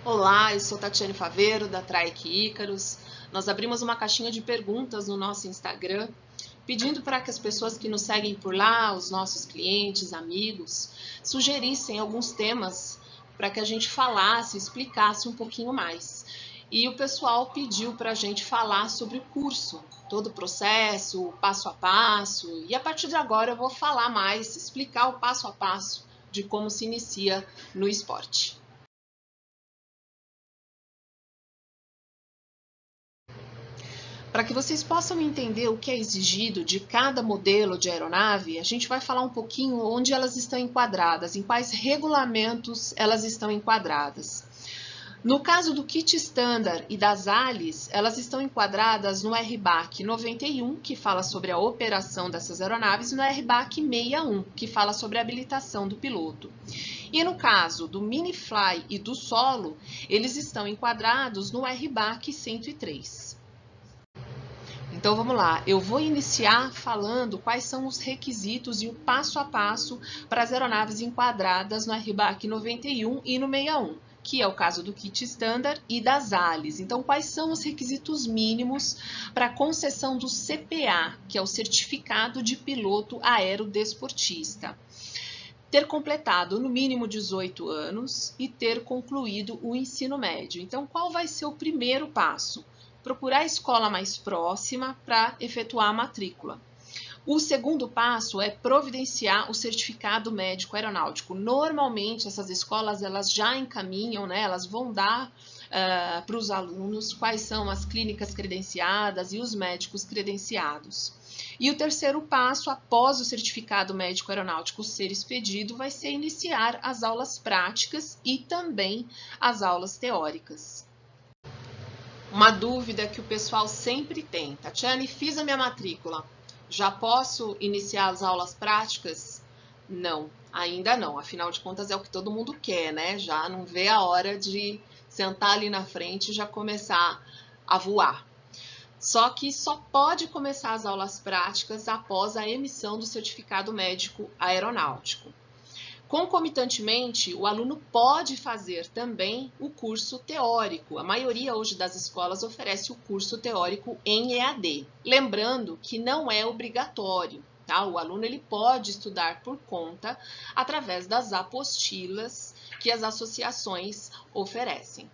Olá, eu sou Tatiane Faveiro, da Traic Ícaros. Nós abrimos uma caixinha de perguntas no nosso Instagram, pedindo para que as pessoas que nos seguem por lá, os nossos clientes, amigos, sugerissem alguns temas para que a gente falasse, explicasse um pouquinho mais. E o pessoal pediu para a gente falar sobre o curso, todo o processo, o passo a passo, e a partir de agora eu vou falar mais, explicar o passo a passo de como se inicia no esporte. Para que vocês possam entender o que é exigido de cada modelo de aeronave, a gente vai falar um pouquinho onde elas estão enquadradas, em quais regulamentos elas estão enquadradas. No caso do kit standard e das ALIs, elas estão enquadradas no RBAC 91, que fala sobre a operação dessas aeronaves, e no RBAC 61, que fala sobre a habilitação do piloto. E no caso do Minifly e do solo, eles estão enquadrados no RBAC 103. Então vamos lá, eu vou iniciar falando quais são os requisitos e o passo a passo para as aeronaves enquadradas no RBAC 91 e no 61, que é o caso do kit standard e das ALIs. Então, quais são os requisitos mínimos para a concessão do CPA, que é o Certificado de Piloto Aerodesportista? Ter completado no mínimo 18 anos e ter concluído o ensino médio. Então, qual vai ser o primeiro passo? Procurar a escola mais próxima para efetuar a matrícula. O segundo passo é providenciar o certificado médico aeronáutico. Normalmente, essas escolas elas já encaminham, né, elas vão dar para os alunos quais são as clínicas credenciadas e os médicos credenciados. E o terceiro passo, após o certificado médico aeronáutico ser expedido, vai ser iniciar as aulas práticas e também as aulas teóricas. Uma dúvida que o pessoal sempre tem. Tatiane, fiz a minha matrícula. Já posso iniciar as aulas práticas? Não, ainda não. Afinal de contas, é o que todo mundo quer, né? Já não vê a hora de sentar ali na frente e já começar a voar. Só que só pode começar as aulas práticas após a emissão do certificado médico aeronáutico. Concomitantemente, o aluno pode fazer também o curso teórico. A maioria hoje das escolas oferece o curso teórico em EAD. Lembrando que não é obrigatório, tá? O aluno ele pode estudar por conta através das apostilas que as associações oferecem.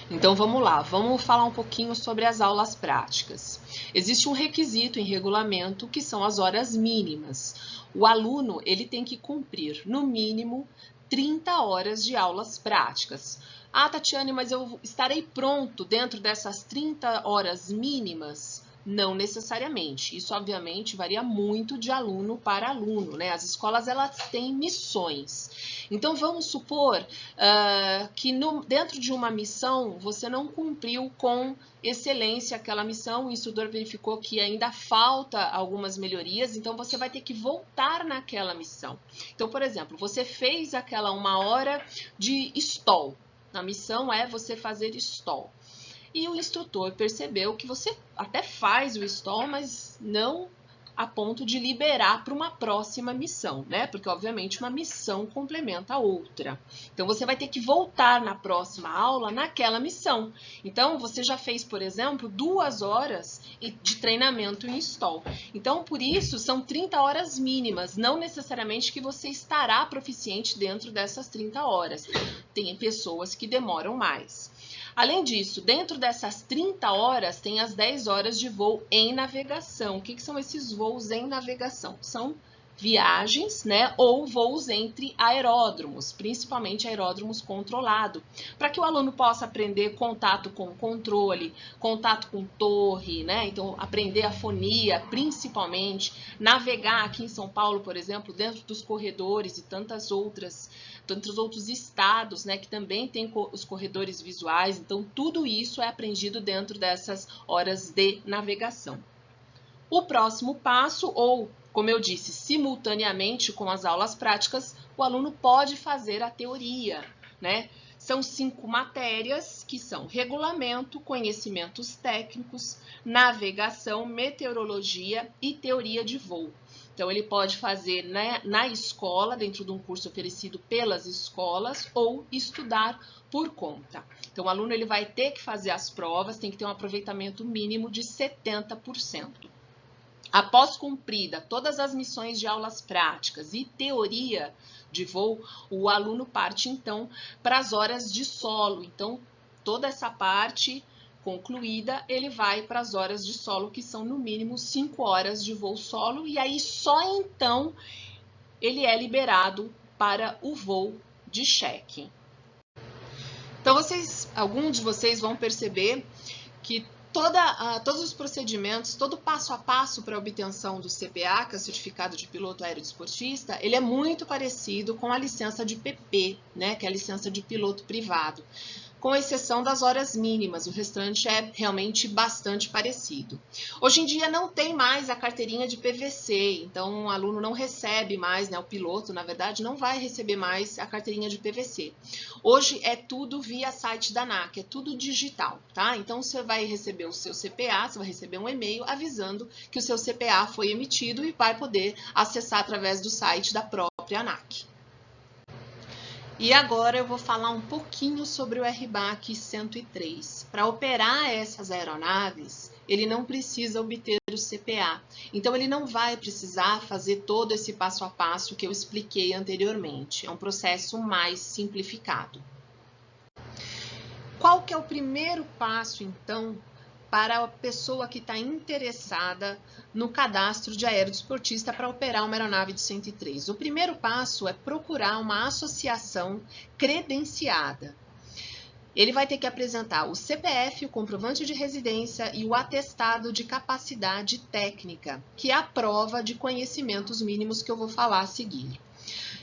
Então vamos lá, vamos falar um pouquinho sobre as aulas práticas. Existe um requisito em regulamento que são as horas mínimas. O aluno ele tem que cumprir no mínimo 30 horas de aulas práticas. Ah, Tatiane, mas eu estarei pronto dentro dessas 30 horas mínimas? Não necessariamente. Isso, obviamente, varia muito de aluno para aluno, né? As escolas, elas têm missões. Então, vamos supor que dentro de uma missão, você não cumpriu com excelência aquela missão, o instrutor verificou que ainda falta algumas melhorias, então você vai ter que voltar naquela missão. Então, por exemplo, você fez aquela 1 hora de stall. A missão é você fazer stall. E o instrutor percebeu que você até faz o stall, mas não a ponto de liberar para uma próxima missão, né? Porque, obviamente, uma missão complementa a outra. Então, você vai ter que voltar na próxima aula naquela missão. Então, você já fez, por exemplo, 2 horas de treinamento em stall. Então, por isso, são 30 horas mínimas, não necessariamente que você estará proficiente dentro dessas 30 horas. Tem pessoas que demoram mais. Além disso, dentro dessas 30 horas, tem as 10 horas de voo em navegação. O que são esses voos em navegação? São viagens, né, ou voos entre aeródromos, principalmente aeródromos controlados, para que o aluno possa aprender contato com controle, contato com torre, né, então aprender a fonia, principalmente, navegar aqui em São Paulo, por exemplo, dentro dos corredores e tantos outros estados, né, que também tem os corredores visuais, então tudo isso é aprendido dentro dessas horas de navegação. O próximo passo, ou como eu disse, simultaneamente com as aulas práticas, o aluno pode fazer a teoria, né? São 5 matérias que são regulamento, conhecimentos técnicos, navegação, meteorologia e teoria de voo. Então, ele pode fazer, né, na escola, dentro de um curso oferecido pelas escolas, ou estudar por conta. Então, o aluno ele vai ter que fazer as provas, tem que ter um aproveitamento mínimo de 70%. Após cumprida todas as missões de aulas práticas e teoria de voo, o aluno parte, então, para as horas de solo. Então, toda essa parte concluída, ele vai para as horas de solo, que são no mínimo 5 horas de voo solo, e aí só então ele é liberado para o voo de check-in. Então, alguns de vocês vão perceber que todos os procedimentos, todo o passo a passo para a obtenção do CPA, que é o Certificado de Piloto Aerodesportista, ele é muito parecido com a licença de PP, né, que é a licença de piloto privado, com exceção das horas mínimas, o restante é realmente bastante parecido. Hoje em dia não tem mais a carteirinha de PVC, então o aluno não recebe mais, né, o piloto, na verdade, não vai receber mais a carteirinha de PVC. Hoje é tudo via site da ANAC, é tudo digital, tá? Então você vai receber o seu CPA, você vai receber um e-mail avisando que o seu CPA foi emitido e vai poder acessar através do site da própria ANAC. E agora eu vou falar um pouquinho sobre o RBAC 103. Para operar essas aeronaves, ele não precisa obter o CPA. Então, ele não vai precisar fazer todo esse passo a passo que eu expliquei anteriormente. É um processo mais simplificado. Qual que é o primeiro passo, então, para a pessoa que está interessada no cadastro de aerodesportista para operar uma aeronave de 103. O primeiro passo é procurar uma associação credenciada. Ele vai ter que apresentar o CPF, o comprovante de residência e o atestado de capacidade técnica, que é a prova de conhecimentos mínimos que eu vou falar a seguir.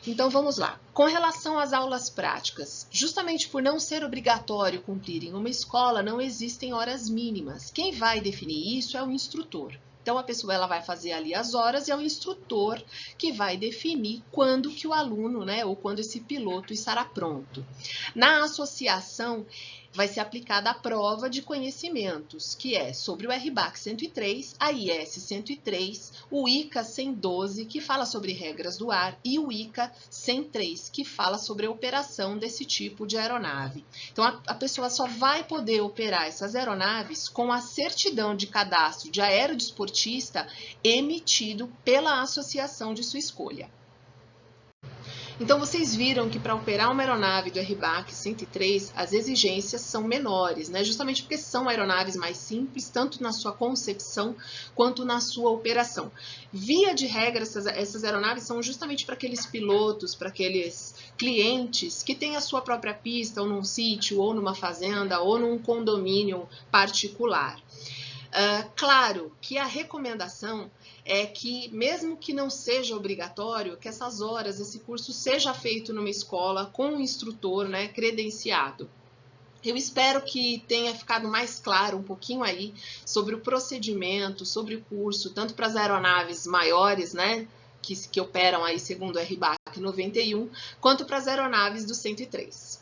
Então, vamos lá. Com relação às aulas práticas, justamente por não ser obrigatório cumprir em uma escola, não existem horas mínimas. Quem vai definir isso é o instrutor. Então, a pessoa ela vai fazer ali as horas e é o instrutor que vai definir quando que o aluno, né, ou quando esse piloto estará pronto. Na associação, vai ser aplicada a prova de conhecimentos, que é sobre o RBAC 103, a IS 103, o ICA 112, que fala sobre regras do ar, e o ICA 103, que fala sobre a operação desse tipo de aeronave. Então, a pessoa só vai poder operar essas aeronaves com a certidão de cadastro de aerodesportista emitido pela associação de sua escolha. Então, vocês viram que para operar uma aeronave do RBAC 103, as exigências são menores, né? Justamente porque são aeronaves mais simples, tanto na sua concepção quanto na sua operação. Via de regra, essas aeronaves são justamente para aqueles pilotos, para aqueles clientes que têm a sua própria pista, ou num sítio, ou numa fazenda, ou num condomínio particular. Claro que a recomendação é que, mesmo que não seja obrigatório, que essas horas, esse curso seja feito numa escola com um instrutor, né, credenciado. Eu espero que tenha ficado mais claro um pouquinho aí sobre o procedimento, sobre o curso, tanto para as aeronaves maiores, né, que operam aí segundo o RBAC 91, quanto para as aeronaves do 103.